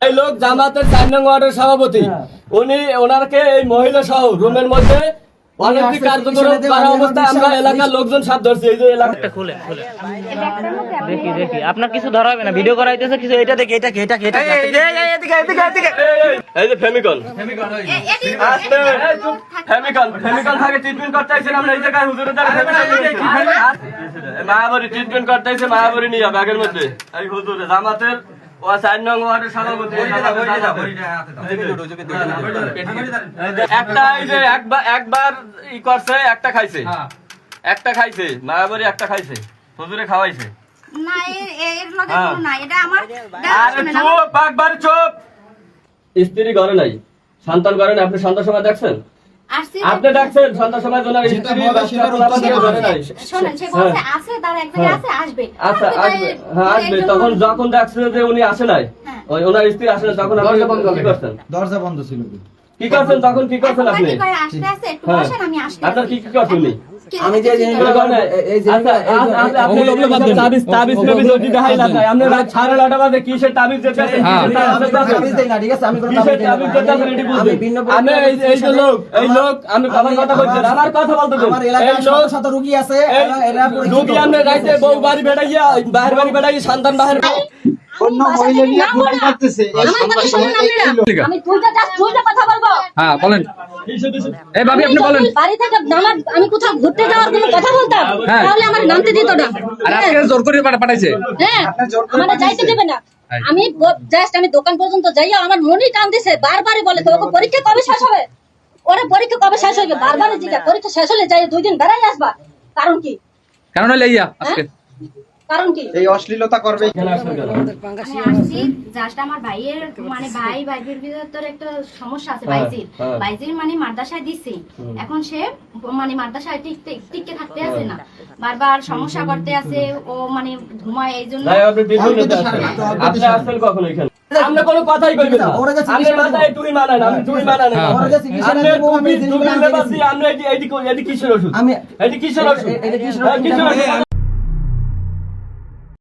এই লোক জামাতের 4 নং ওয়ার্ডের সভাপতি, উনি ওনারকে এই মহিলা সহ রুমের মধ্যে অনৈতিক কার্যক্রম করা অবস্থায় আমরা এলাকার লোকজন সাথ ধরছি। এই যে এলাকাটা খুলে দেখি আপনার কিছু ধরা হবে না, ভিডিও করা হইতেছে কিছু। এটা দেখি, এটা এই যে ফেমিকল থাকে ট্রিটমেন্ট করতে আইছেন আমরা এই জায়গায় হুজুরের দ্বারা মায়াবরী ট্রিটমেন্ট করতে আইছে, মায়াবরী নিয়ে ব্যাগের মধ্যে এই হুজুরে জামাতের ও 4 নং ওয়ার্ডের সভাপতি। একটা এই যে একবার ই করছে, একটা খাইছে মায়াবরী, একটা খাইছে হুজুরে খাওয়াইছে না। এর লগে কোনো না, এটা আমার চুপ একবার চুপ। স্ত্রী ঘরে নাই, সন্তান ঘরে নাই, আপনি সন্তান সময় দেখছেন? আপনি ডাকছেন সন্তান সময় জন্য স্ত্রী ঘরে নাই। শুনেন, সে বলছে আছে, তার এক জায়গায় আছে, আসবে। আচ্ছা আসবে, হ্যাঁ আসবে। তখন যখন দেখছেন যে উনি আসে নাই, ওনার স্ত্রী আসে না, তখন আপনি কি করছেন? দরজা বন্ধ ছিল। কি করছেন তখন? কি করছেন আপনি? আসতে আছে, একটু বসেন, আমি আসতে। আপনার কি করছেন উনি? আমি যে তাবিজ মেবি যদি দেখাই না যায়, আপনি রাত 9:30 বাজে কিসের তাবিজ দিতে আছেন? কিসের তাবিজ দিতে আছেন এটি বুঝবেন। আমি এই যে লোক, আমি আমার কথা বলছি, আমার কথা বলতে দেন। এই লোক শত রোগী আছে, রোগী আপনি রাইতে বউ বাড়ি বেড়াইয়া, বাহির বাড়ি বেড়াইয়া, সন্তান বাহির অন্য মহিলা নিয়ে ঘুরতে করতেছে। আমি দুইটা কথা বলবো। হ্যাঁ বলেন। এই ভাবি আপনি বলেন। বাড়ি থেকে আমি কোথাও ঘুরতে যাওয়ার কোনো কথা বলতাম, তাহলে আমার নামতে দিত না। আর আজকে জোর করে পাঠাইছে। হ্যাঁ, আমাকে যাইতে দেবে না। আমি জাস্ট আমি দোকান পর্যন্ত যাইয়া আমার মনই টান দিছে, বারবারই বলে তো ওকে পরীক্ষা কবে শেষ হবে, ওরে পরীক্ষা কবে শেষ হবে, বারবারই জিজ্ঞাসা। পরীক্ষা শেষ হলে যাই 2 দিন বেড়াই আসবা, কারণ কি? কেন লাইয়া আজকে? কারণ কি? এই অশ্লীলতা করবে। আমি আসছি জাস্ট আমার ভাইয়ের মানে ভাইয়ের ভিতরে একটা সমস্যা আছে। বাইজির মানে মাদ্রাসায় দিছি, এখন সে মানে মাদ্রাসায় টিকে থাকতে আছে না, বারবার সমস্যা করতে আছে, ও মানে ঘুমায়, এই জন্য। আপনি আসছেন কখন এখানে? আমরা কোনো কথাই কইবেন না। আপনি মাথায় টুই মানান, আমি টুই মানান না। আপনি টুই লেবাসি, আমরা এটি কিসের ওষুধ? এটি কিসের ওষুধ?